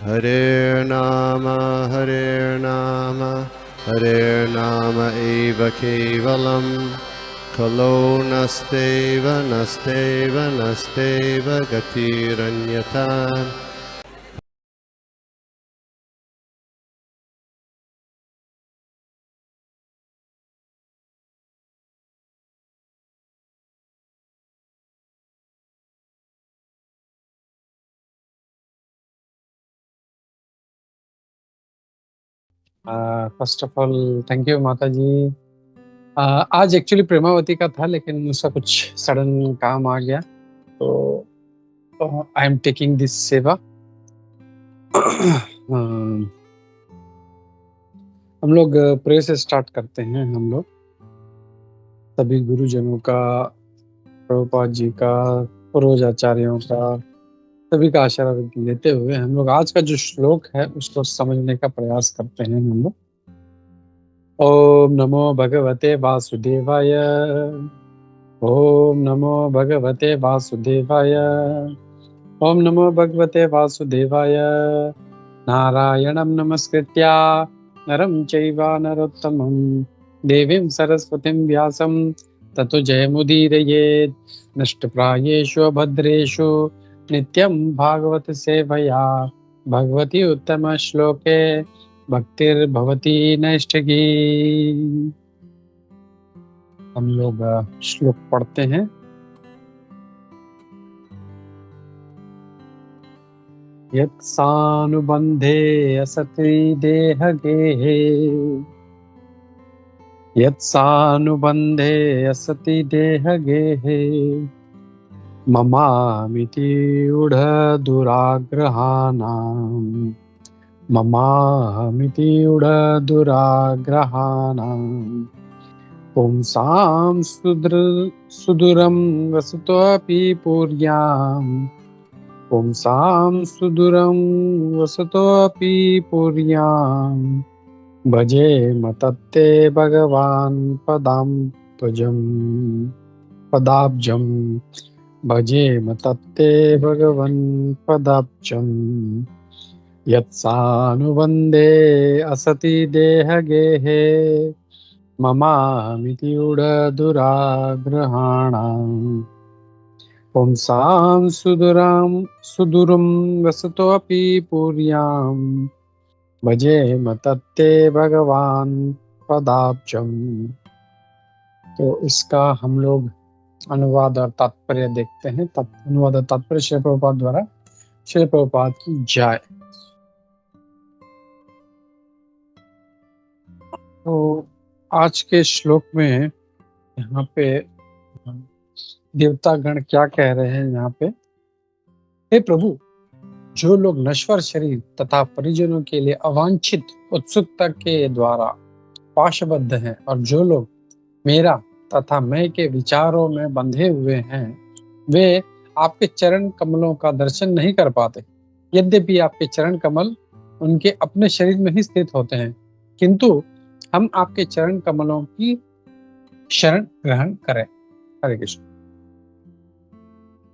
Hare Nama, Hare Nama eva kevalam, Kalo nasteva, nasteva, nasteva gatiranyata. First of all thank you माता जी। आज actually Premawati का था, लेकिन उसका कुछ सडन काम आ गया, तो आई एम टेकिंग दिस सेवा। हम लोग प्रे से स्टार्ट करते हैं। हम लोग सभी गुरुजनों का, प्रभुपाद जी का, पूर्वज आचार्यों का, सभी का आशीर्वाद लेते हुए हम लोग आज का जो श्लोक है उसको समझने का प्रयास करते हैं। हम लोग ओम नमो भगवते वासुदेवाय, ओम नमो भगवते वासुदेवाय, ओम नमो भगवते वासुदेवाय। नारायणं नमस्कृत्या नरं चैव नरोत्तमं देवीं सरस्वतीं व्यासं ततो जयमुदीरयेत्। नष्टप्रायेषु भद्रेषु नित्यं भागवत सेवया भगवती उत्तम श्लोके भक्तिर्भवती नैष्ठिकी। हम लोग श्लोक पढ़ते हैं। यत्सानुबन्धे असति देहगेहे, यत्सानुबन्धे असति देहगेहे, ममामिति ऊढदुराग्रहाणाम्, ममामिति ऊढदुराग्रहाणाम्। पुंसां सुदूरं वसतोऽपि पुर्याम्, पुंसां सुदूरं वसतोऽपि पुर्याम्। भजे मतत्ते भगवान् पदाब्जं, भजे मतत्ते भगवन् पदाब्जम्। यत्सानुबन्धे असति देहगेहे, ममामिति ऊढदुराग्रहाणाम्। पुंसां सुदूरं वसतोऽपि पुर्याम्। भजे मतत्ते भगवान् पदाब्जम्। तो इसका हम लोग अनुवाद और तात्पर्य देखते हैं। अनुवाद और तात्पर्य श्री प्रभुपाद द्वारा। श्री प्रभुपाद की जय। तो आज के श्लोक में यहाँ पे देवता गण क्या कह रहे हैं यहाँ पे। हे प्रभु, जो लोग नश्वर शरीर तथा परिजनों के लिए अवांछित उत्सुकता के द्वारा पाशबद्ध हैं, और जो लोग मेरा तथा मैं के विचारों में बंधे हुए हैं, वे आपके चरण कमलों का दर्शन नहीं कर पाते। यद्यपि आपके चरण कमल उनके अपने शरीर में ही स्थित होते हैं, किंतु हम आपके चरण कमलों की शरण ग्रहण करें। हरे कृष्ण।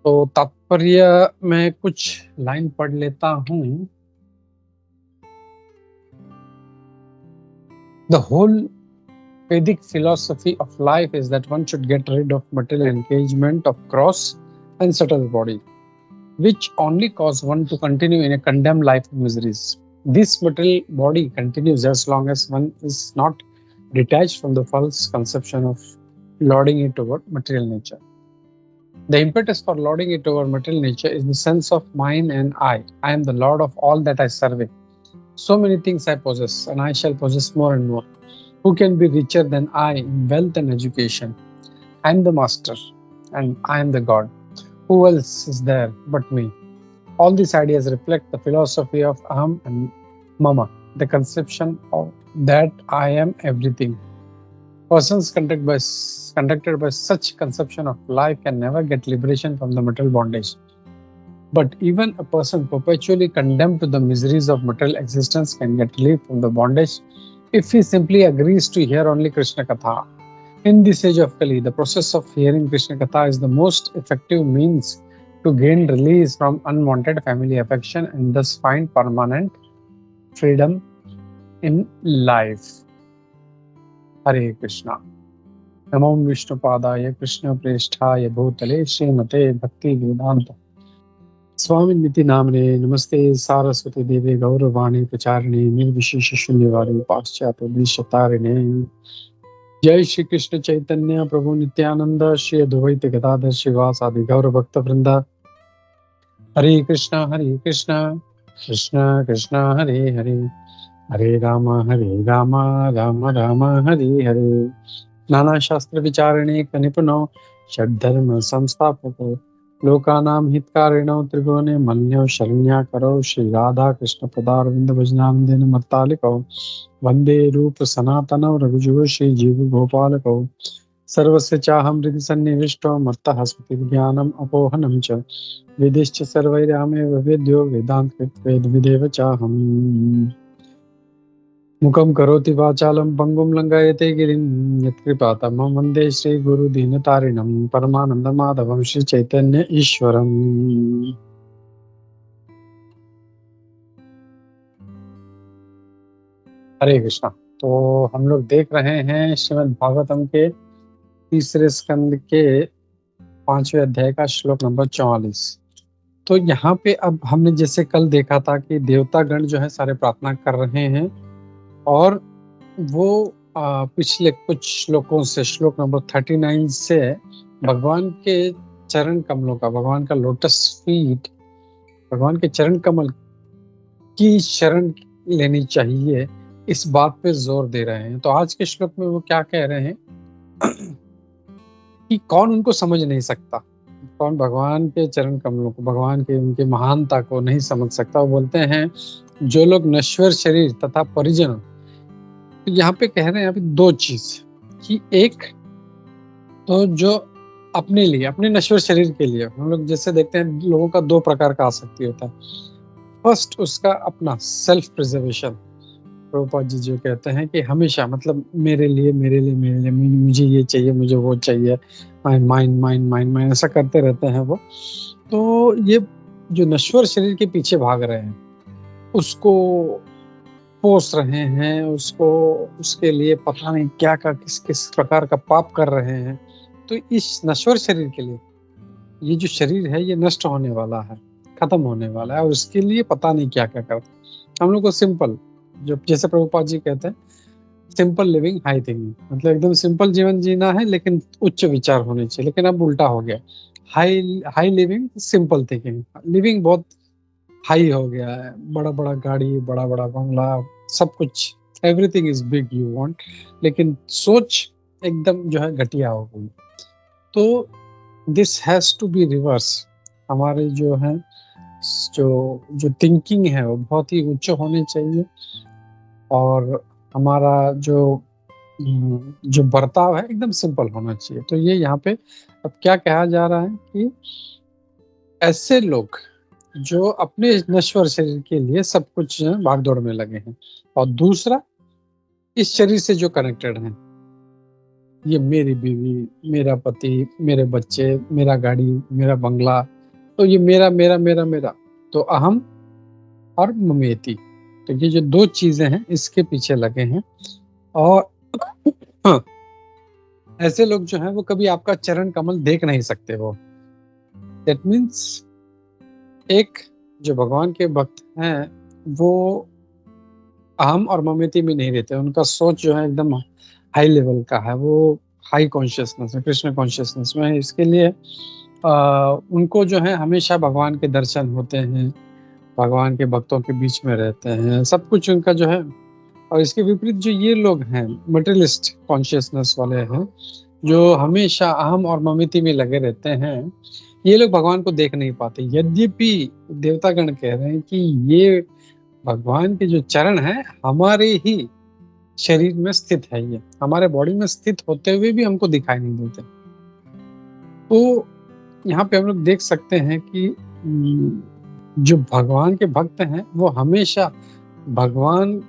तो तात्पर्य में कुछ लाइन पढ़ लेता हूँ। The whole Vedic philosophy of life is that one should get rid of material engagement of gross and subtle body, which only cause one to continue in a condemned life of miseries. This material body continues as long as one is not detached from the false conception of lording it over material nature. The impetus for lording it over material nature is the sense of mine and I. I am the lord of all that I survey. So many things I possess, and I shall possess more and more. Who can be richer than I in wealth and education? I am the master, and I am the God. Who else is there but me? All these ideas reflect the philosophy of Aham and Mama, the conception of that I am everything. Persons conducted by such conception of life can never get liberation from the material bondage. But even a person perpetually condemned to the miseries of material existence can get relief from the bondage if he simply agrees to hear only Krishna Katha. In this age of Kali, the process of hearing Krishna Katha is the most effective means to gain release from unwanted family affection and thus find permanent freedom in life. Hare Krishna. नमो विष्णुपादाय कृष्णप्रेष्ठाय भूतले श्रीमते भक्ति वेदांत स्वामिनिति नामने नमस्ते सारस्वती देवे गौरवाणी प्रचारिणे निर्विशेष शून्यवादी पाश्चात्य देशतारिणे। जय श्री कृष्ण चैतन्य प्रभु नित्यानंद श्री अद्वैत गदाधर श्रीवासादि गौर भक्त वृंदा। हरे कृष्णा कृष्ण कृष्ण हरे हरे, हरे राम राम राम हरे हरे। नाना शास्त्र विचारणे निपुणो षड्धर्म संस्थापको लोकानां हितकारिणो त्रिभुवने मन्यो शरण्याकरो श्री राधा कृष्ण पदारविंद भजनानंदेन मत्तालिको वंदे रूप सनातनौ रघुजुगो श्री जीव गोपालको सर्वस्य चाहं हृदि सन्निविष्टो मत्तः स्मृतिर्ज्ञानम् अपोहनं च वेदैश्च सर्वैरामेव वेद्यो वेदान्तवेदविदेव चाहम्। मुखं करोति वाचालं पंगुं लंघयते गिरिं यत्कृपातमहं वन्दे श्रीगुरुदीनतारिणं परमानन्दमाधवं श्री चैतन्य ईश्वरम्। हरे कृष्णा। तो हम लोग देख रहे हैं श्रीमद् भागवतम के तीसरे स्कंद के 5वें अध्याय का श्लोक नंबर 44। तो यहाँ पे अब हमने जैसे कल देखा था कि देवतागण जो है सारे प्रार्थना कर रहे हैं और वो पिछले कुछ श्लोकों से श्लोक नंबर 39 से भगवान के चरण कमलों का, भगवान का लोटस फीट, भगवान के चरण कमल की शरण लेनी चाहिए, इस बात पे जोर दे रहे हैं। तो आज के श्लोक में वो क्या कह रहे हैं कि कौन उनको समझ नहीं सकता, कौन भगवान के चरण कमलों को, भगवान के उनके महानता को नहीं समझ सकता। वो बोलते हैं जो लोग नश्वर शरीर तथा परिजन। तो यहाँ पे कह रहे हैं अभी दो चीज कि एक तो जो अपने लिए, अपने नश्वर शरीर के लिए, हम लोग जैसे देखते हैं लोगों का दो प्रकार का आसक्ति होता है। फर्स्ट उसका अपना सेल्फ प्रिजर्वेशन। प्रभुपाद जी जो कहते हैं कि हमेशा मतलब मेरे लिए मुझे ये चाहिए, मुझे वो चाहिए, माइंड ऐसा करते रहते हैं वो। तो ये जो नश्वर शरीर के पीछे भाग रहे हैं, उसको पोस रहे हैं, उसको उसके लिए पता नहीं क्या का किस प्रकार का पाप कर रहे हैं। तो इस नश्वर शरीर के लिए, ये जो शरीर है ये नष्ट होने वाला है, खत्म होने वाला है, और उसके लिए पता नहीं क्या क्या करते। हम लोग को सिंपल, जो जैसे प्रभुपाद जी कहते हैं सिंपल लिविंग हाई थिंकिंग, मतलब एकदम सिंपल जीवन जीना है लेकिन उच्च विचार होने चाहिए। लेकिन अब उल्टा हो गया, high living simple thinking, living बहुत हाई हो गया है, बड़ा बड़ा गाड़ी, बड़ा बड़ा बंगला, सब कुछ, everything is big you want, लेकिन सोच एकदम जो है घटिया हो गई। तो this has to be reverse. हमारे जो है जो थिंकिंग है वो बहुत ही उच्च होनी चाहिए, और हमारा जो बर्ताव है एकदम सिंपल होना चाहिए। तो ये यहाँ पे अब क्या कहा जा रहा है कि ऐसे लोग जो अपने नश्वर शरीर के लिए सब कुछ भागदौड़ में लगे हैं, और दूसरा इस शरीर से जो कनेक्टेड हैं, ये मेरी बीवी, मेरा पति, मेरे बच्चे, मेरा गाड़ी, मेरा बंगला, तो ये मेरा मेरा मेरा मेरा, तो अहम और ममेती, तो ये जो दो चीजें हैं इसके पीछे लगे हैं। और ऐसे लोग जो हैं वो कभी आपका चरण कमल देख नहीं सकते। वो दैट मीन्स एक जो भगवान के भक्त हैं वो अहम और ममेती में नहीं रहते, उनका सोच जो है एकदम हाई लेवल का है, वो हाई कॉन्शियसनेस है, कृष्ण कॉन्शियसनेस में है। इसके लिए उनको जो है हमेशा भगवान के दर्शन होते हैं, भगवान के भक्तों के बीच में रहते हैं, सब कुछ उनका जो है। और इसके विपरीत जो ये लोग हैं मटेरियलिस्ट कॉन्शियसनेस वाले हैं, जो हमेशा अहम और ममेती में लगे रहते हैं, ये लोग भगवान को देख नहीं पाते। यद्यपि देवतागण कह रहे हैं कि ये भगवान के जो चरण हैं हमारे ही शरीर में स्थित है, ये हमारे बॉडी में स्थित होते हुए भी हमको दिखाई नहीं देते। तो यहाँ पे हम लोग देख सकते हैं कि जो भगवान के भक्त हैं वो हमेशा भगवान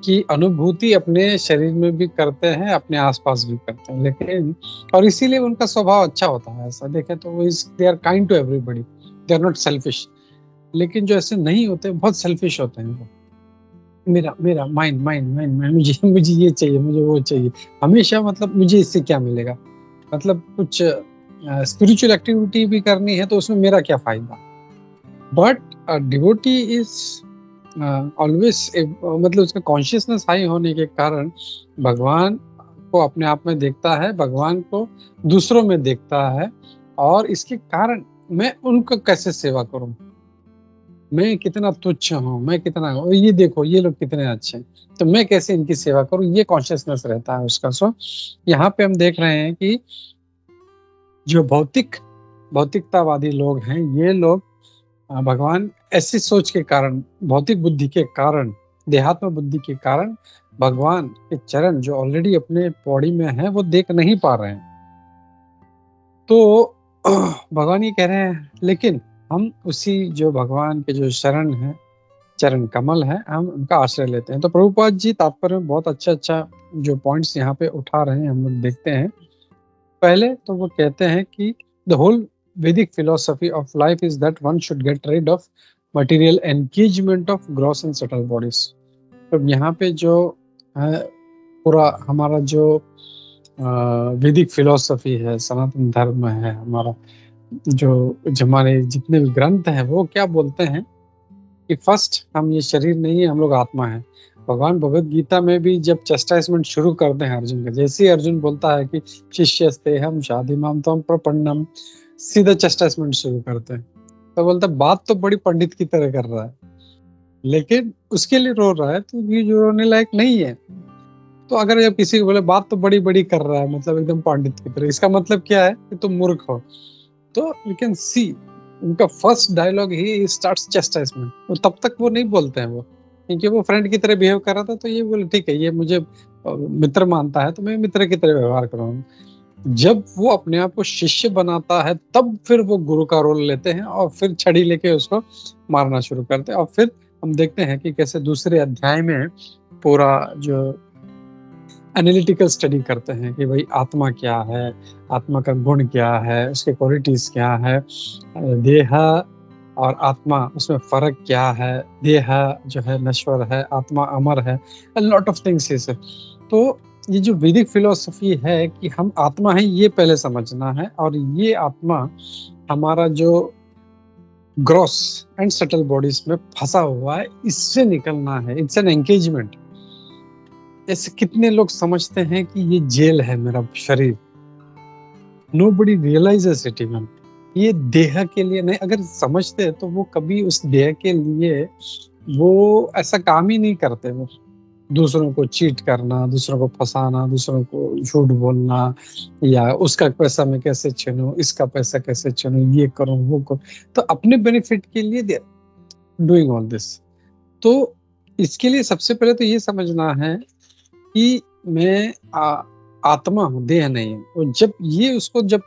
की अनुभूति अपने शरीर में भी करते हैं, अपने आसपास भी करते हैं, लेकिन और इसीलिए उनका स्वभाव अच्छा होता है। ऐसा देखें तो वो they are kind to everybody, they are not selfish. लेकिन जो ऐसे नहीं होते, बहुत सेल्फिश होते हैं वो। मेरा मेरा माइंड माइंड माइंड माइंड, मुझे मुझे ये चाहिए, मुझे वो चाहिए, हमेशा। मतलब मुझे इससे क्या मिलेगा, मतलब कुछ स्पिरिचुअल एक्टिविटी भी करनी है तो उसमें मेरा क्या फायदा। बट डिवोटी इज ऑलवेज, मतलब उसका कॉन्शियसनेस हाई होने के कारण भगवान को अपने आप में देखता है, भगवान को दूसरों में देखता है, और इसके कारण मैं उनका कैसे सेवा करूं, मैं कितना तुच्छ हूँ, मैं कितना, ये देखो ये लोग कितने अच्छे हैं, तो मैं कैसे इनकी सेवा करूं, ये कॉन्शियसनेस रहता है उसका। सो यहाँ पे हम देख रहे हैं कि जो भौतिकतावादी लोग हैं, ये लोग भगवान ऐसी सोच के कारण, भौतिक बुद्धि के कारण, देहात्म बुद्धि के कारण भगवान के चरण जो ऑलरेडी अपने बॉडी में है वो देख नहीं पा रहे हैं। तो भगवान ये कह रहे हैं, लेकिन हम उसी जो भगवान के जो शरण है, चरण कमल है, हम उनका आश्रय लेते हैं। तो प्रभुपाद जी तात्पर्य में बहुत अच्छा जो पॉइंट्स यहाँ पे उठा रहे हैं, हम लोग देखते हैं। पहले तो वो कहते हैं कि the whole Vedic philosophy of life is that one should get rid of material engagement of gross and subtle bodies। तो यहाँ पे जो है पूरा हमारा जो वैदिक फिलोसफी है, सनातन धर्म है हमारा, जो हमारे जितने भी ग्रंथ हैं वो क्या बोलते हैं कि फर्स्ट हम ये शरीर नहीं है, हम लोग आत्मा है। भगवान भगवत गीता में भी जब चेस्टाइजमेंट शुरू करते हैं अर्जुन का, जैसे ही अर्जुन बोलता है कि शिष्यस्ते हम शादी माम तम प्रपन्नम, सीधा चेस्टाइजमेंट शुरू करते हैं। तो बोलता है बात तो बड़ी पंडित की तरह कर रहा है, लेकिन उसके लिए रो रहा है तो ये जो रोने लायक नहीं है। तो अगर जब किसी को बोले बात तो बड़ी बड़ी कर रहा है, मतलब एकदम पंडित की तरह, इसका मतलब क्या है कि तुम मूर्ख हो। तो यू कैन सी उनका फर्स्ट डायलॉग ही स्टार्ट्स चेस्टाइजमेंट। वो तब तक वो नहीं बोलते हैं वो, क्योंकि वो फ्रेंड की तरह बिहेव कर रहा था, तो ये बोले ठीक है, ये मुझे मित्र मानता है तो मैं मित्र की तरह व्यवहार करूँगा। जब वो अपने आप को शिष्य बनाता है तब फिर वो गुरु का रोल लेते हैं और फिर छड़ी लेके उसको मारना शुरू करते हैं। और फिर हम देखते हैं कि कैसे दूसरे अध्याय में पूरा जो एनालिटिकल स्टडी करते हैं कि भाई आत्मा क्या है, आत्मा का गुण क्या है, उसके क्वालिटीज क्या है, देह और आत्मा उसमें फर्क क्या है, देह जो है नश्वर है, आत्मा अमर है, लॉट ऑफ थिंग्स इज। तो ये जो वैदिक फिलोसफी है कि हम आत्मा है ये पहले समझना है, और ये आत्मा हमारा जो ग्रॉस एंड सटल बॉडीज में फंसा हुआ है, इससे निकलना है। It's an engagement. ऐसे कितने लोग समझते हैं कि ये जेल है मेरा शरीर, नोबडी रियलाइजेस इट इवन। ये देह के लिए नहीं, अगर समझते तो वो कभी उस देह के लिए वो ऐसा काम ही नहीं करते। वो दूसरों को चीट करना, दूसरों को फंसाना, दूसरों को झूठ बोलना, या उसका पैसा मैं कैसे छीनूं, इसका पैसा कैसे छीनूं, ये करूं वो करूं, तो अपने बेनिफिट के लिए दे डूइंग ऑल दिस। तो इसके लिए सबसे पहले तो ये समझना है कि मैं आत्मा हूँ, देह नहीं हूँ। और जब ये उसको जब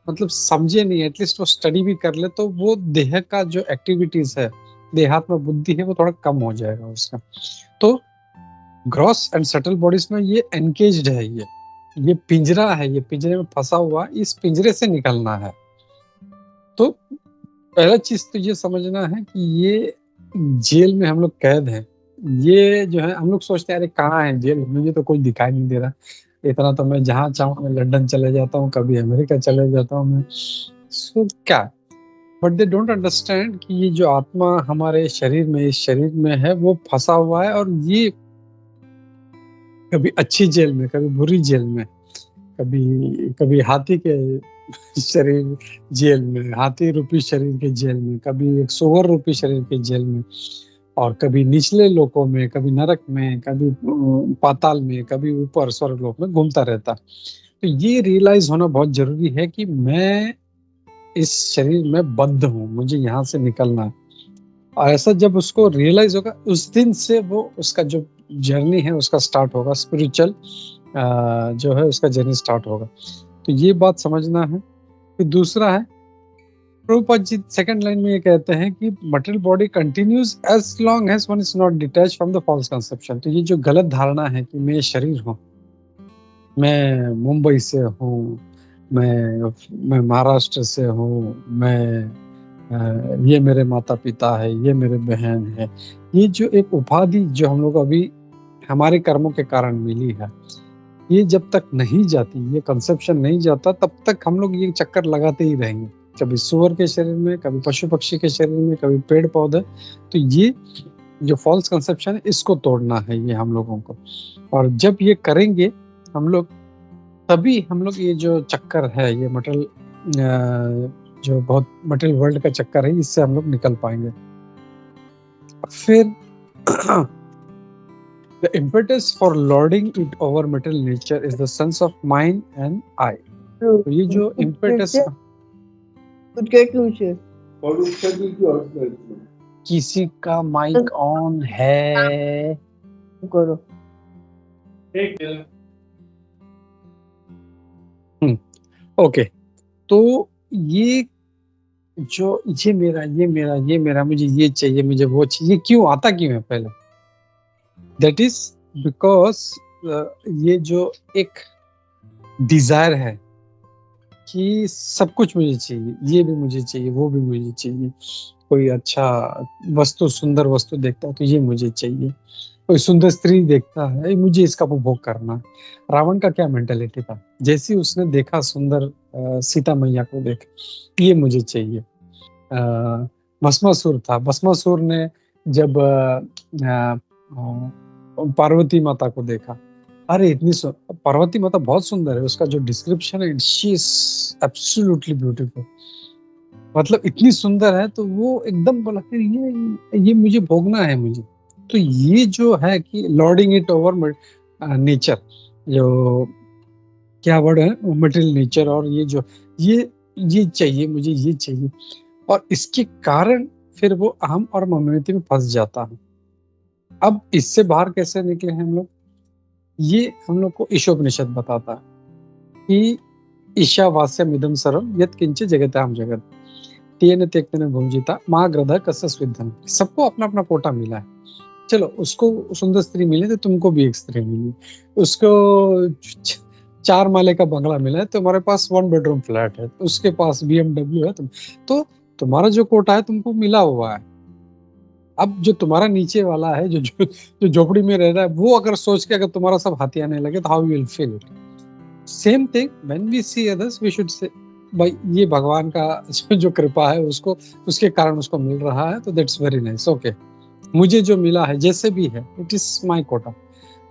मतलब समझे नहीं, एटलीस्ट वो स्टडी भी कर ले, तो वो देह का जो एक्टिविटीज है, देहात्म बुद्धि है, वो थोड़ा कम हो जाएगा उसका। तो ग्रॉस एंड सटल बॉडीज में ये एनकेज्ड है, ये पिंजरा है, ये पिंजरे में फंसा हुआ, इस पिंजरे से निकलना है। तो पहला चीज तो ये समझना है कि ये जेल में हम लोग कैद हैं। ये जो है हम लोग सोचते हैं अरे कहाँ है जेल, मुझे तो कोई दिखाई नहीं दे रहा, इतना तो मैं जहाँ चाहूँ मैं लंदन चले जाता हूँ, कभी अमेरिका चले जाता हूँ मैं। सो क्या, बट दे डोंट अंडरस्टैंड कि ये जो आत्मा हमारे शरीर में, इस शरीर में है, वो फंसा हुआ है, और ये कभी अच्छी जेल में, कभी बुरी जेल में, कभी हाथी के शरीर जेल में, हाथी रूपी शरीर के जेल में, कभी एक सुअर रूपी शरीर के जेल में, और कभी निचले लोकों में, कभी नरक में, कभी पाताल में, कभी ऊपर स्वर्ग लोक में घूमता रहता। तो ये रियलाइज होना बहुत जरूरी है कि मैं इस शरीर में बद्ध हूँ, मुझे यहाँ से निकलना है। और ऐसा जब उसको रियलाइज होगा, उस दिन से वो उसका जो जर्नी है उसका स्टार्ट होगा, स्पिरिचुअल जो है उसका जर्नी स्टार्ट होगा। तो ये बात समझना है। फिर दूसरा है प्रभुपाद जी सेकंड लाइन में ये कहते हैं कि material body continues as long as one is not detach from the false conception. तो ये जो गलत धारणा है कि मैं शरीर हूँ, मैं मुंबई से हूँ, मैं महाराष्ट्र से हूँ, ये मेरे माता पिता है, ये मेरे बहन है, ये जो एक उपाधि जो हम लोग अभी हमारे कर्मों के कारण मिली है, ये जब तक नहीं जाती, ये कंसेप्शन नहीं जाता, तब तक हम लोग ये चक्कर लगाते ही रहेंगे, कभी सुअर के शरीर में, कभी पशु पक्षी के शरीर में, कभी पेड़ पौधे। तो ये जो फॉल्स कंसेप्शन है, इसको तोड़ना है ये हम लोगों को। और जब ये करेंगे हम लोग, तभी हम लोग ये जो चक्कर है, ये मटेरियल जो बहुत मटेरियल वर्ल्ड का चक्कर है, इससे हम लोग निकल पाएंगे। फिर the impetus for lording it over material nature is the sense of mind and I. तो ये जो impetus, कुछ क्या क्यों है? और उसका भी क्या होता है? किसी का माइक ऑन है, करो। ओके। तो ये जो ये मेरा मुझे ये चाहिए, मुझे वो चाहिए, क्यों आता क्यों है पहले? दैट इज बिकॉज ये जो एक डिजायर है कि सब कुछ मुझे चाहिए, ये भी मुझे चाहिए, वो भी मुझे चाहिए। कोई अच्छा वस्तु, सुंदर वस्तु देखता है तो ये मुझे चाहिए, कोई सुंदर स्त्री देखता है, मुझे इसका उपभोग करना है। रावण का क्या मेंटेलिटी था? जैसे उसने देखा सुंदर सीता मैया को देखा, ये मुझे चाहिए। भस्मासुर था, भस्मासुर ने जब पार्वती माता को देखा, अरे इतनी पार्वती माता बहुत सुंदर है, उसका जो डिस्क्रिप्शन है, शी इज एब्सोल्युटली ब्यूटीफुल, मतलब इतनी सुंदर है, तो वो एकदम बोला कि ये मुझे भोगना है मुझे। तो ये जो है कि लॉर्डिंग इट ओवर नेचर, जो क्या वर्ड है, मटेरियल नेचर, और ये जो ये चाहिए मुझे, ये चाहिए, और इसके कारण फिर वो अहम और ममत्व में फंस जाता है। अब इससे बाहर कैसे निकले हम लोग? ये हम लोग को ईशोपनिषद बताता है कि ईशावास्यम इदं सर्वं यत् किंचित् जगताम जगत तेन त्यक्तेन भुंजिता महाग्रह कस्य स्विद्धन। सबको अपना अपना कोटा मिला है। चलो, उसको सुंदर स्त्री मिली तो तुमको भी एक स्त्री मिली, उसको 4 माले का बंगला मिला है, तुम्हारे पास 1 बेडरूम फ्लैट है, उसके पास BMW है, तो तुम्हारा जो कोटा है तुमको मिला हुआ है। अब जो तुम्हारा नीचे वाला है, जो झोपड़ी में रह रहा है, वो अगर सोच के अगर तुम्हारा सब हाथी आने लगे तो how you will feel it? Same thing when we see others, we should say भाई ये भगवान का जो कृपा है, उसको उसके कारण उसको मिल रहा है, तो दैट्स वेरी नाइस। ओके, मुझे जो मिला है जैसे भी है, इट इज माय कोटा।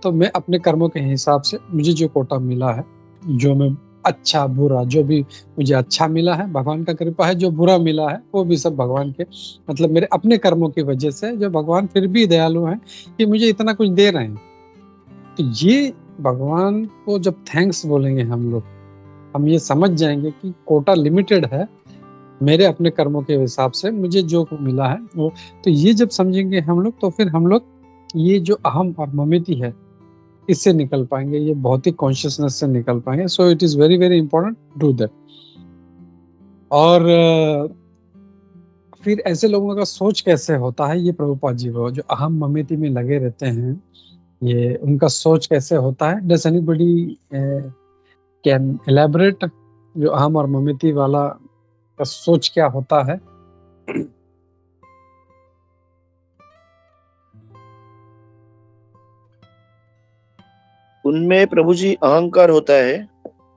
तो मैं अपने कर्मों के हिसाब से मुझे जो कोटा मिला है, जो मैं अच्छा बुरा, जो भी मुझे अच्छा मिला है भगवान का कृपा है, जो बुरा मिला है वो भी सब भगवान के, मतलब मेरे अपने कर्मों की वजह से, जो भगवान फिर भी दयालु हैं कि मुझे इतना कुछ दे रहे हैं। तो ये भगवान को जब थैंक्स बोलेंगे हम लोग, हम ये समझ जाएंगे कि कोटा लिमिटेड है, मेरे अपने कर्मों के हिसाब से मुझे जो मिला है वो। तो ये जब समझेंगे हम लोग, तो फिर हम लोग ये जो अहम और ममती है, इससे निकल पाएंगे, ये भौतिक कॉन्शियसनेस से निकल पाएंगे। So it is very very important do that. और फिर ऐसे लोगों का सोच कैसे होता है, ये प्रभुपाद जी वो जो अहम ममती में लगे रहते हैं, ये उनका सोच कैसे होता है? डज एनीबॉडी कैन एलैबोरेट जो अहम और ममती वाला का सोच क्या होता है? उनमें प्रभु जी अहंकार होता है,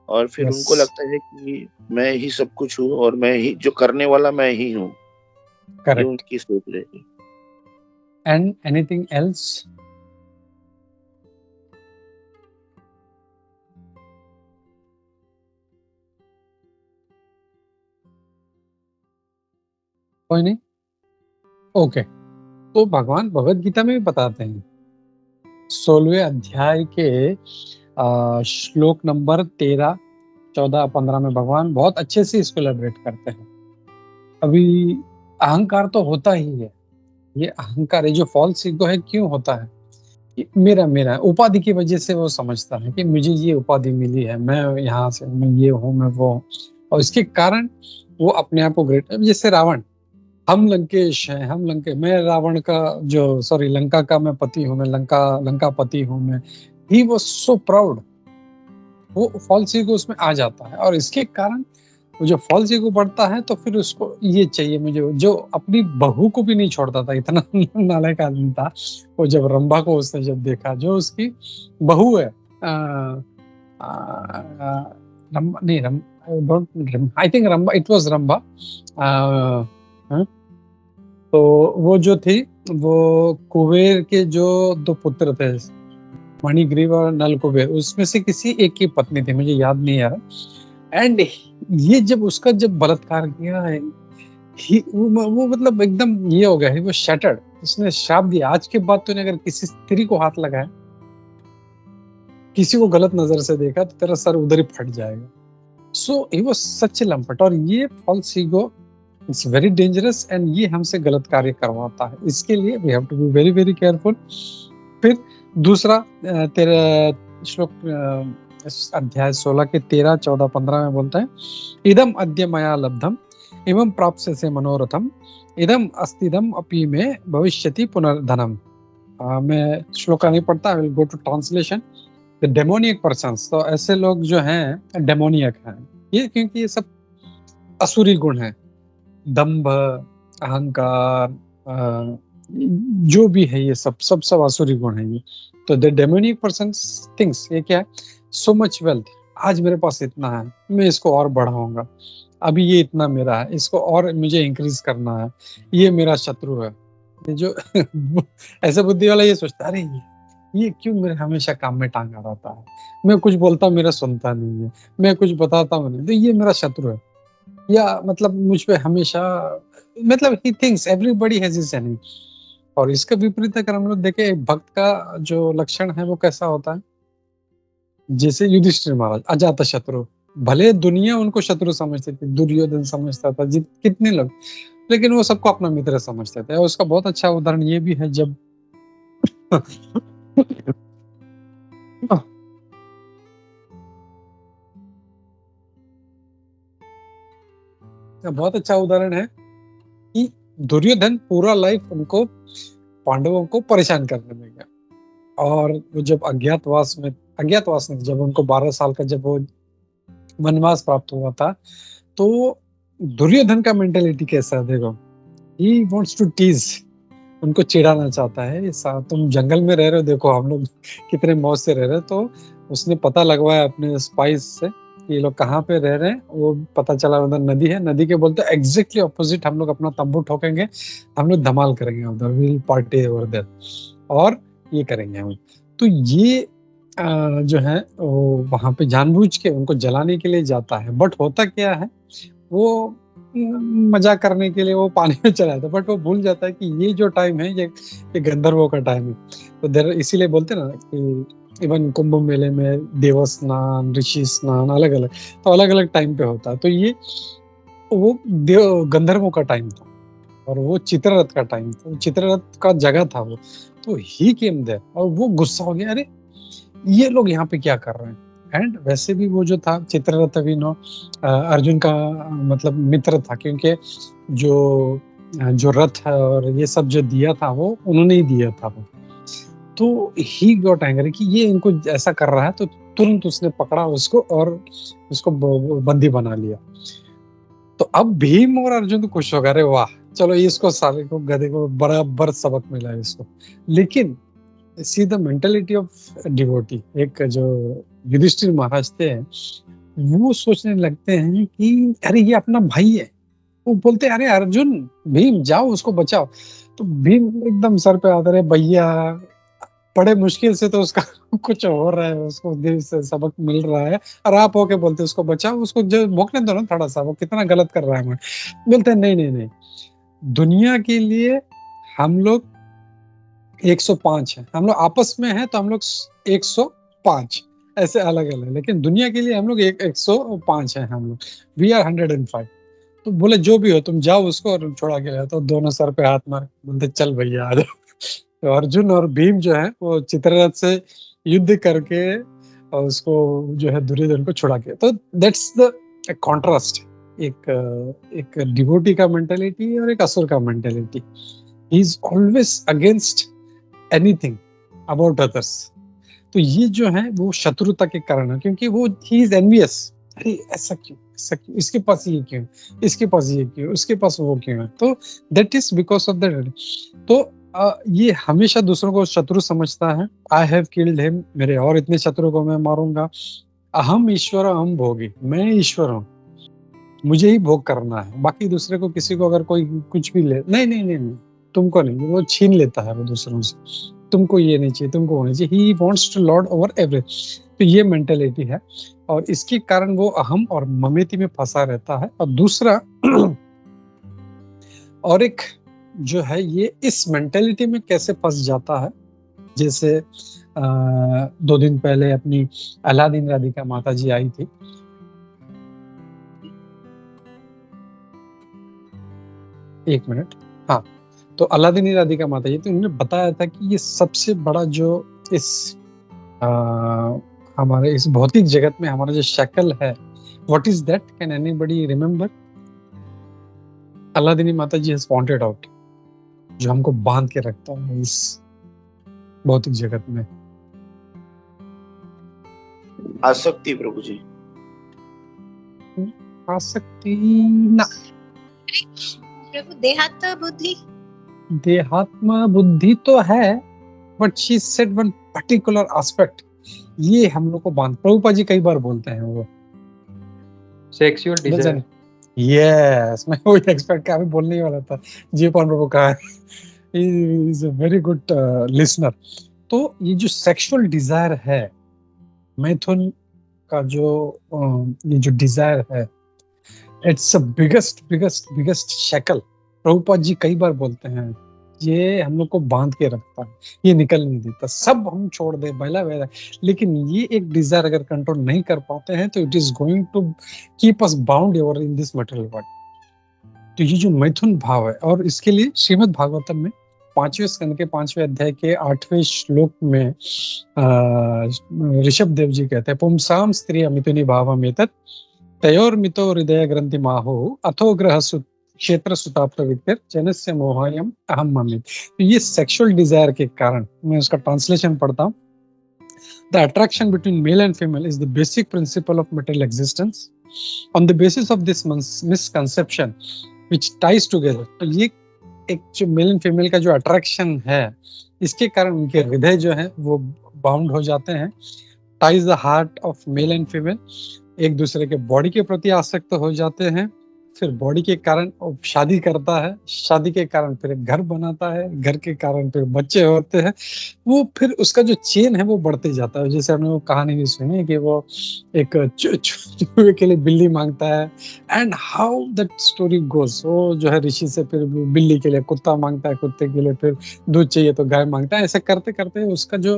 और फिर Yes. उनको लगता है कि मैं ही सब कुछ हूँ और मैं ही जो करने वाला मैं ही हूँ। ये करेक्ट। उनकी सोच रहेगी। And anything else? कोई नहीं? ओके। तो भगवान भगवद गीता में भी बताते हैं, 16वें अध्याय के श्लोक नंबर 13, 14, 15 में भगवान बहुत अच्छे से इसको एलैबोरेट करते हैं। अभी अहंकार तो होता ही है, ये अहंकार है जो फॉल्स ईगो है, क्यों होता है? मेरा उपाधि की वजह से वो समझता है कि मुझे ये उपाधि मिली है, मैं यहाँ से, मैं ये हूँ, मैं वो हूँ, और इसके कारण वो अपने आप को ग्रेट, जैसे रावण, हम लंकेश हैं, मैं रावण का लंका का मैं पति हूँ, मैं लंका पति हूँ मैं। He was so proud. वो फॉल्स ईगो उसमें आ जाता है, और इसके कारण वो जो फॉल्स ईगो बढ़ता है तो फिर उसको ये चाहिए मुझे, जो अपनी बहू को भी नहीं छोड़ता था, इतना नालायक आदमी था वो। जब रंभा को उसने जब देखा, जो उसकी बहू है, I think Rambha, it was Rambha. तो वो जो थी, वो कुबेर के जो 2 पुत्र थे, मणिग्रीव और नल कुबेर, उसमें से किसी एक की पत्नी थी, मुझे याद नहीं आ रहा। एंड ये जब उसका बलात्कार किया है, वो मतलब एकदम ये हो गया है, वो शैटर्ड। उसने श्राप दिया, आज के बाद तूने अगर किसी स्त्री को हाथ लगाया, किसी को गलत नजर से देखा, तो तेरा सर उधर ही फट जाएगा। So he was such a लंपट। और ये false ego it's very dangerous, and ये हमसे गलत कार्य करवाता है। इसके लिए we have to be very very careful. फिर दूसरा तेरा श्लोक, अध्याय 16 के 13, 14, 15 में बोलता है, इदम अद्य मया लब्धम एवं प्राप्स्यसे मनोरथम इदम अस्तिदम अपि में भविष्यति पुनर्धनम। मैं श्लोक नहीं पढ़ता, I will go to translation. The demoniac persons, तो ऐसे लोग जो हैं डेमोनियक हैं, ये क्योंकि ये सब असुरी गुण है, दंभ, अहंकार, जो भी है, ये सब असुरी गुण है ये। तो द डेमोनिक पर्सन थिंग्स, ये क्या है, सो मच वेल्थ, आज मेरे पास इतना है, मैं इसको और बढ़ाऊंगा, अभी ये इतना मेरा है, इसको और मुझे इंक्रीज करना है, ये मेरा शत्रु है। ये जो ऐसे बुद्धि वाला ये सोचता है, अरे ये क्यों मेरे हमेशा काम में टांगा रहता है, मैं कुछ बोलता मेरा सुनता नहीं है, मैं कुछ बताता हूँ नहीं, तो ये मेरा शत्रु है, या मतलब मुझ पे हमेशा, मतलब he thinks everybody has his enemy. और इसका विपरीत अगर हम लोग देखें, एक भक्त का जो लक्षण है वो कैसा होता है, जैसे युधिष्ठिर महाराज, अजात शत्रु, भले दुनिया उनको शत्रु समझती थी, दुर्योधन समझता था, कितने लोग, लेकिन वो सबको अपना मित्र समझते थे। और उसका बहुत अच्छा उदाहरण ये भी है, जब बहुत अच्छा उदाहरण है कि दुर्योधन पूरा लाइफ उनको, पांडवों को परेशान करने में गया, और वो जब अज्ञातवास में जब उनको 12 साल का जब वो वनवास प्राप्त हुआ था, तो दुर्योधन का मेंटेलिटी कैसा है देखो, ही वांट्स टू टीज, उनको चिढ़ाना चाहता है, तुम जंगल में रह रहे हो, देखो हम लोग कितने मौज से रह रहे हैं। तो उसने पता लगवाया अपने स्पाइस से कि ये लोग कहाँ पे रह रहे हैं, वो पता चला उधर नदी है, नदी के बोलते एग्जैक्टली ऑपोजिट हम लोग अपना तंबू ठोकेंगे, हम लोग धमाल करेंगे उधर, विल पार्टी ओवर देयर, और ये करेंगे हम। तो ये जो है वो वहां पे जानबूझ के उनको जलाने के लिए जाता है, बट होता क्या है, वो मजा करने के लिए वो पानी में चला जाता है, बट वो भूल जाता है कि ये जो टाइम है ये गंधर्वों का टाइम है। तो इसीलिए बोलते ना कि इवन कुंभ मेले में देव स्नान, ऋषि स्नान अलग अलग, तो अलग अलग टाइम पे होता है। तो ये वो गंधर्वों का टाइम था, और वो चित्ररथ का टाइम था, चित्ररथ का जगह था वो। तो ही केम देयर, और वो गुस्सा हो गया, अरे ये लोग यहाँ पे क्या कर रहे हैं। एंड वैसे भी वो जो था चित्ररथ अर्जुन का मतलब मित्र था, क्योंकि जो रथ है और ये सब जो दिया था वो उन्होंने ही दिया था वो। तो ही गॉट एंग्री कि ये इनको ऐसा कर रहा है, तो तुरंत उसने पकड़ा उसको और उसको बंदी बना लिया। तो अब भीम और अर्जुन तो खुश हो गए, अरे वाह, चलो इसको साले को, गधे को बराबर सबक मिला इसको। लेकिन see the mentality of devotee, एक जो युधिष्ठिर महाराज थे, वो सोचने लगते हैं कि अरे ये अपना भाई है। वो बोलते हैं, अरे अर्जुन, भीम जाओ उसको बचाओ। तो भीम एकदम सर पे आता है, भैया बड़े मुश्किल से तो उसका कुछ हो रहा है, उसको दिल से सबक मिल रहा है, और आप होके बोलते उसको बचाओ, उसको जो भोंकने दो ना थोड़ा सा, वो कितना गलत कर रहा है। बोलते हैं नहीं, दुनिया के लिए हम लोग 105 है, हम लोग आपस में हैं तो हम लोग 105 ऐसे अलग अलग, लेकिन दुनिया के लिए हम लोग 105 है, हम लोग वी आर 105। तो बोले जो भी हो तुम जाओ उसको और छुड़ा के लाओ। तो दोनों सर पे हाथ मार बोलते चल भैया आ जाओ। तो अर्जुन और भीम जो है वो चित्ररथ से युद्ध करके और उसको जो है दुर्योधन को छुड़ा के, तो दैट्स द कॉन्ट्रास्ट। एक डिवोटी का मेंटेलिटी और एक असुर का mentality. He is always against anything about others. तो ये जो है वो शत्रुता के कारण है, क्योंकि वो ही इज एनवियस. अरे ऐसा क्यों, इसके पास ये क्यों, इसके पास ये क्यों, उसके पास वो क्यों है. तो that is because of that. तो ये हमेशा दूसरों को शत्रु समझता है. आई हैव किल्ड हिम, मेरे और इतने शत्रु को मैं मारूंगा. अहम ईश्वर अहम भोगी, मैं ईश्वर हूँ, मुझे ही भोग करना है. बाकी दूसरे को, किसी को अगर कोई कुछ भी ले, नहीं नहीं नहीं, नहीं तुमको नहीं, वो छीन लेता है वो दूसरों से. तुमको ये नहीं चाहिए, तुमको वो नहीं चाहिए. He wants to lord over everything. तो ये मेंटेलिटी है और इसके कारण वो अहम और ममेती में फंसा रहता है. और दूसरा और एक जो है, ये इस मेंटेलिटी में कैसे फंस जाता है. जैसे 2 दिन पहले अपनी अलादीन राधिका माता जी आई थी. एक मिनट. हाँ, तो अलादीन राधिका माता जी, तो उन्होंने बताया था कि ये सबसे बड़ा जो इस हमारे इस भौतिक जगत में हमारा जो शक्ल है, what is that, can anybody remember? Aladdin माता जी हैज पॉइंटेड आउट, जो हमको बांध के रखता है इस भौतिक जगत में. आसक्ति प्रभु जी. आसक्ति ना, प्रभु देहात्म बुद्धि. देहात्म बुद्धि तो है, but she said one particular aspect. ये हम लोग को बांध, प्रभुपाद जी कई बार बोलते हैं वो सेक्सुअल डिजायर. यस, मैं वो एक्सपेक्ट का भी बोलने ही वाला था. जीपान प्रभु का is a very good listener. तो ये जो सेक्सुअल डिजायर है, मैथुन का जो ये जो डिजायर है, it's a biggest biggest biggest shackle. Prabhupad ji कई बार बोलते हैं, ये हम लोग को बांध के रखता है, ये निकल नहीं देता. सब हम छोड़ दे बैला वैला, लेकिन ये एक डिजायर अगर कंट्रोल नहीं कर पाते हैं तो it is going to keep us bound ever in this material world. तो ये जो मैथुन भाव है, और इसके लिए श्रीमद् भागवतम में 5वें स्कंद के 5वें अध्याय के 8वें श्लोक में ऋषभ देव जी कहते हैं, पुंसाम स्त्री अमिथुनि भावम एतत् तयोर मितो हृदय ग्रंथि माहो अथो ग्रह क्षेत्र सुता प्रवृत्तिर जनस्य मोहायम अहम ममित. तो ये सेक्सुअल डिजायर के कारण, मैं उसका ट्रांसलेशन पढ़ता हूँ. The attraction between male and female is the basic principle of material existence. On the basis of this misconception which ties together. तो ये एक जो मेल एंड फीमेल का जो अट्रैक्शन है, इसके कारण उनके हृदय जो है वो बाउंड हो जाते हैं. Ties the heart of male and female, एक दूसरे के बॉडी के प्रति आसक्त हो जाते हैं. फिर बॉडी के कारण शादी करता है, शादी के कारण फिर घर बनाता है, घर के कारण फिर बच्चे होते हैं. वो फिर उसका जो चेन है वो बढ़ते जाता है. जैसे हमने वो कहानी भी सुनी है कि वो एक चूहे के लिए बिल्ली मांगता है, and how that story goes. वो जो है ऋषि से फिर बिल्ली के लिए कुत्ता मांगता है, कुत्ते के लिए फिर दूध चाहिए तो गाय मांगता है. ऐसे करते करते उसका जो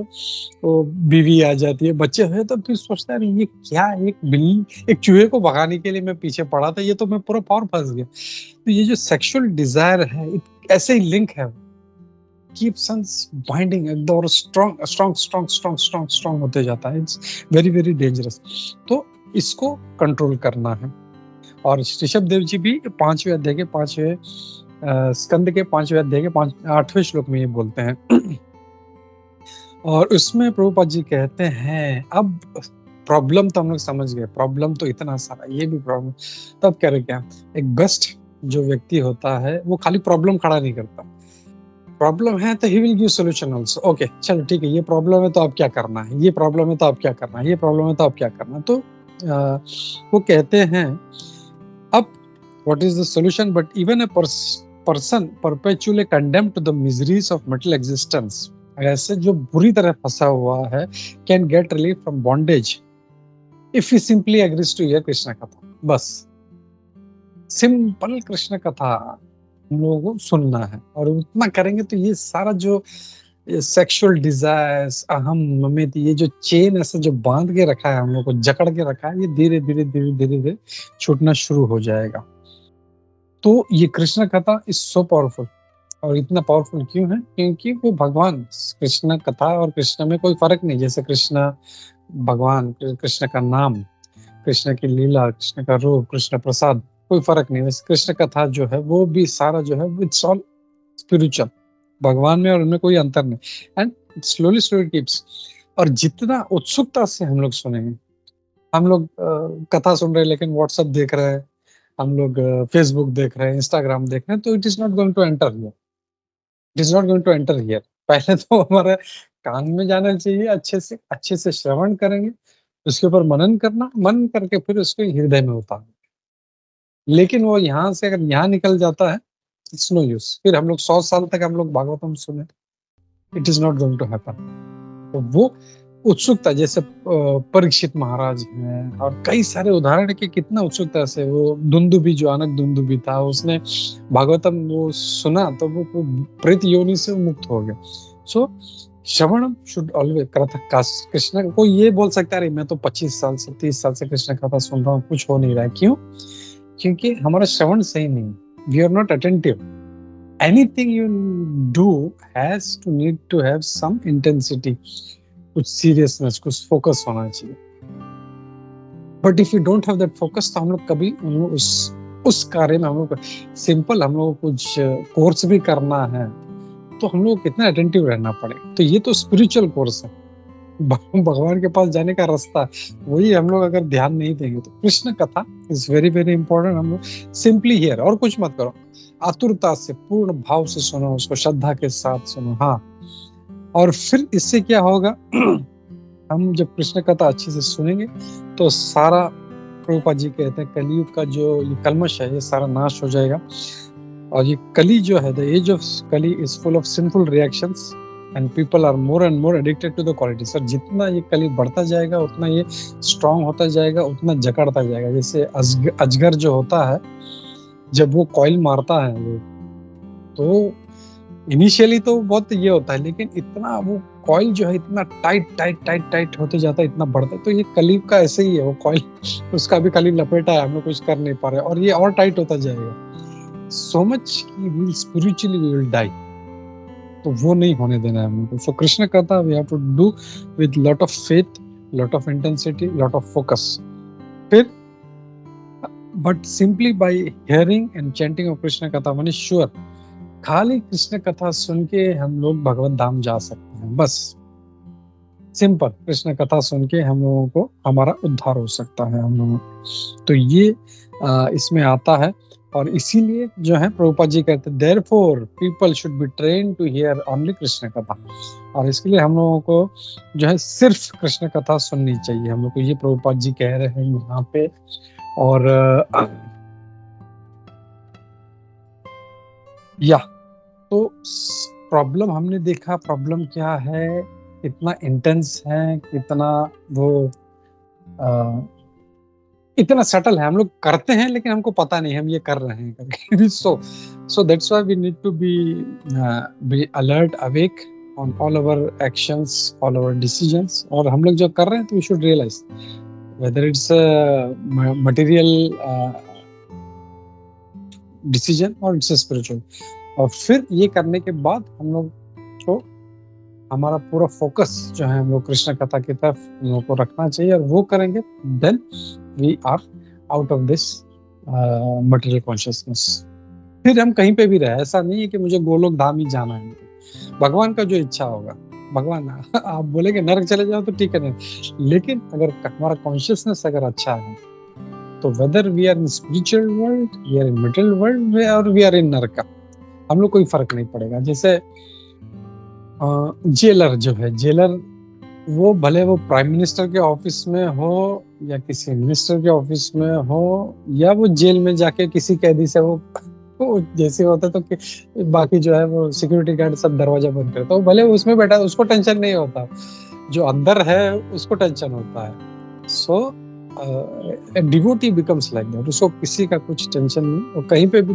वो बीवी आ जाती है, बच्चे हुए, तो फिर सोचता है ये क्या, एक बिल्ली, एक चूहे को भगाने के लिए मैं पीछे पड़ा था, ये तो मैं पूरा और फंस गया. तो ये जो सेक्सुअल डिजायर है, ऐसे ही लिंक है, कीप्स अस बाइंडिंग एकदम, और strong strong strong strong strong strong होते जाता है. It's very very dangerous. तो इसको कंट्रोल करना है. और ऋषभ देव जी भी 5वें अध्याय के 5वें स्कंद के 5वें अध्याय के 8वें श्लोक में ये बोलते हैं. और उसमें प्रभुपाद जी कहते हैं, अब प्रॉब्लम तो हम लोग समझ गए, प्रॉब्लम तो इतना सारा, ये भी प्रॉब्लम. तब कह रहे क्या, एक बेस्ट जो व्यक्ति होता है वो खाली प्रॉब्लम खड़ा नहीं करता. प्रॉब्लम है तो he will give solution also. Okay चलो ठीक है, ये प्रॉब्लम है तो अब क्या करना है, ये प्रॉब्लम है तो अब क्या करना है, ये प्रॉब्लम है तो अब क्या करना है. तो वो कहते हैं, अब what is the solution, but even a person perpetually condemned to the miseries of material existence, ऐसे जो बुरी तरह फंसा हुआ है, can get relief from bondage if he simply agrees to hear Krishna katha. बस सिंपल कृष्ण कथा हम लोगों को सुनना है, और उतना करेंगे तो ये सारा जो सेक्सुअल डिजायर्स, अहम ममेती, ये जो चेन ऐसे जो बांध के रखा है, हम लोग को जकड़ के रखा है, ये धीरे धीरे धीरे धीरे धीरे छूटना शुरू हो जाएगा. तो ये कृष्ण कथा इज सो पावरफुल. और इतना पावरफुल क्यों है? क्योंकि वो भगवान, कृष्ण कथा और कृष्ण में कोई फर्क नहीं. जैसे कृष्ण भगवान, कृष्ण का नाम, कृष्ण की लीला, कृष्ण का रूप, कृष्ण प्रसाद, कोई फर्क नहीं। वैसे कृष्ण कथा जो है वो भी सारा जो है इट्स ऑल स्पिरिचुअल, भगवान में और उनमें कोई अंतर नहीं। एंड स्लोली स्लोली टिप्स, और जितना उत्सुकता से हम लोग सुनेंगे, हम लोग कथा सुन रहे हैं लेकिन व्हाट्सएप देख रहे हैं, हम लोग फेसबुक देख रहे हैं, इंस्टाग्राम देख रहे हैं, तो it is not going to enter here, it is not going to enter here. पहले तो हमारे कान में जाना चाहिए, अच्छे से श्रवण करेंगे, उसके ऊपर मनन करना, मनन करके फिर उसको हृदय में उतारना। लेकिन वो यहाँ से अगर यहाँ निकल जाता है, इट्स नो यूज। फिर हम लोग 100 साल तक हम लोग भागवतम सुने, it is not going to happen. तो वो उत्सुकता, जैसे परीक्षित महाराज हैं और कई सारे उदाहरण है कि कितना उत्सुकता से वो दुंदुभी, जो आनक दुंदुभी था, उसने भागवतम वो सुना तो वो प्रेत योनि से मुक्त हो गया। सो श्रवण शुड ऑलवेज, कृष्ण को ये बोल सकता है मैं तो 25 साल से 30 साल से कृष्ण कथा सुन रहा हूँ, कुछ हो नहीं रहा है। क्यों? क्योंकि हमारा श्रवण सही नहीं, we are not attentive. Anything you do has to need to have some intensity, कुछ सीरियसनेस, कुछ फोकस होना चाहिए। But if you don't have that focus, तो हम लोग कभी उस कार्य में, हम लोग सिंपल, हम लोग कुछ कोर्स भी करना है तो हम लोग कितना अटेंटिव रहना पड़े। तो ये तो स्पिरिचुअल कोर्स है, भगवान के पास जाने का रास्ता है, वही हम लोग अगर ध्यान नहीं देंगे तो कृष्ण कथा इज वेरी वेरी इंपॉर्टेंट। हम लोग सिंपली हियर, और कुछ मत करो, आतुरता से, पूर्ण भाव से सुनो, उसको श्रद्धा के साथ सुनो। हाँ, और फिर इससे क्या होगा, हम जब कृष्ण कथा अच्छे से सुनेंगे तो सारा, प्रभुपाद जी कहते हैं कलयुग का जो ये कलमश है ये सारा नाश हो जाएगा। और ये कली जो है, the age of Kali is full of sinful reactions and people are more and more addicted to the quality. Sir, जितना ये कली बढ़ता जाएगा उतना ये स्ट्रांग होता जाएगा, उतना जकड़ता जाएगा। जैसे अजगर जो होता है, जब वो कॉइल मारता है वो, तो इनिशियली तो बहुत ये होता है, लेकिन इतना वो कॉइल जो है इतना टाइट होते जाता है, इतना बढ़ता है। तो ये कलयुग का ऐसे ही है, वो कॉइल उसका भी खाली लपेटा है, हम लोग कुछ कर नहीं पा रहे, और ये और टाइट होता जाएगा सो मच कि we spiritually we will die. तो वो नहीं होने देना है हमको। So Krishna katha we have to do with lot of faith, lot of intensity, lot of focus. फिर but simply by hearing and chanting of Krishna katha, माने श्योर खाली कृष्ण कथा सुन के हम लोग भगवत धाम जा सकते हैं। बस सिंपल कृष्ण कथा सुन के हम लोगों को हमारा उद्धार हो सकता है हम लोगों। तो ये इसमें आता है, और इसीलिए जो है प्रभुपाद जी कहते हैं therefore people should be train to hear only Krishna katha. और इसके लिए हम लोगों को जो है सिर्फ कृष्ण कथा सुननी चाहिए हम लोग को, ये प्रभुपाद जी कह रहे हैं यहाँ पे। और या तो प्रॉब्लम हमने देखा, प्रॉब्लम क्या है, कितना इंटेंस है, कितना वो इतना सटल है। हम लोग करते हैं लेकिन हमको पता नहीं हम ये कर रहे हैं करके। so that's why we need to be alert, awake on all our actions, all our decisions। और हम लोग जो कर रहे हैं तो we should realize whether it's a material decision or it's a spiritual। और फिर ये करने के बाद हम लोग को हमारा पूरा फोकस जो है हम लोग कृष्ण कथा की तरफ हम लोग को रखना चाहिए, और वो करेंगे then we are out of this material consciousness. फिर हम कहीं पे भी रहे, ऐसा नहीं है कि मुझे गोलोक धाम ही जाना है, भगवान का जो इच्छा होगा। भगवान आप बोलेंगे नरक चले जाओ तो ठीक है नहीं, लेकिन अगर हमारा कॉन्शियसनेस अगर अच्छा है तो whether we are in spiritual world, we are in material world और वी आर इन नरक, हम लोग कोई फर्क नहीं पड़ेगा। जैसे जेलर जो है, जेलर वो भले वो प्राइम मिनिस्टर के ऑफिस में हो या किसी मिनिस्टर के ऑफिस में हो, या वो जेल में जाके किसी कैदी से वो जैसे होता तो कि बाकी जो है वो सिक्योरिटी गार्ड सब दरवाजा बंद करता, तो भले वो उसमें बैठा उसको टेंशन नहीं होता, जो अंदर है उसको टेंशन होता है। सो डिवोटी बिकम्स लाइक दैट, उसको किसी का कुछ टेंशन नहीं। और कहीं पे भी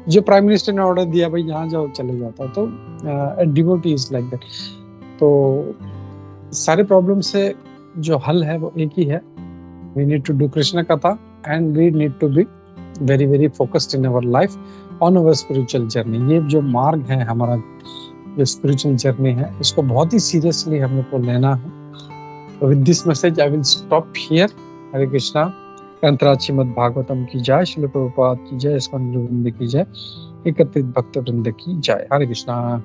जो प्राइम मिनिस्टर ने ऑर्डर दिया भाई यहाँ जाओ चले जाता, तो डिवोटी इज लाइक दैट। तो सारे प्रॉब्लम से जो हल है वो एक ही है, we need to do Krishna katha and we need to be very very focused in our life on our spiritual journey. ये जो मार्ग है हमारा, जो स्पिरिचुअल जर्नी है, इसको बहुत ही सीरियसली हम लोग को लेना है। So with this message I will stop here. Hare Krishna. ग्रंथराज Shrimad Bhagavatam की जय, श्रील प्रभुपाद की जय, इस्कॉन गुरु वृंद की जय, एकत्रित भक्त वृंद की जय। हरे कृष्णा।